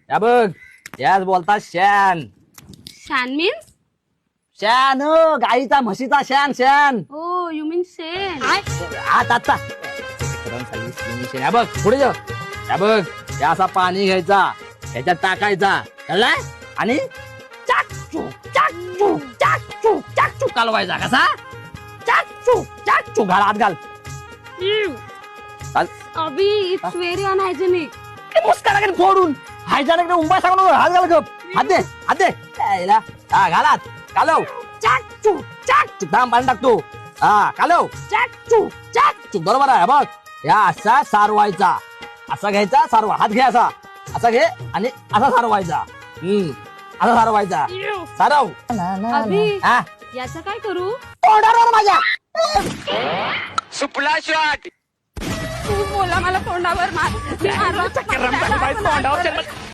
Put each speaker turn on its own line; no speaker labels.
या बघ याच बोलतात शान.
शान मीन्स
शान गाईचा म्हशीचा शान शान.
ओ यू मीन शेन.
आता या बघ पुढे जा. या बघ या असा पाणी घ्यायचा ह्याच्यात टाकायचा कळलाय आणि चाकचू चाकचू चाकचू चाकचू कालवायचा कसा चाकचू चाकचू घाल हात घाल घाल.
अभी इट्स व्हेरी अनहायजेनिक.
मुस्का लागेल फोडून हायजानिक उंबा सांगून हात घाल गप. हात दे यायला. हा घालात कालव चाकचू चाकचू थांब पाणी टाकतो. हा कालव चाकचू चाकचू बरोबर आहे बघ. या असा सारवायचा असा घ्यायचा सारवा हात घे असा असा घे आणि असा सारवायचा. असा सारवायचा सारव.
अभी
हा
याचं काय करू?
तोंडावर माझ्या
सुपला शॉट.
तू बोला मला तोंडावर मार. मी मारलं.
तोंडावर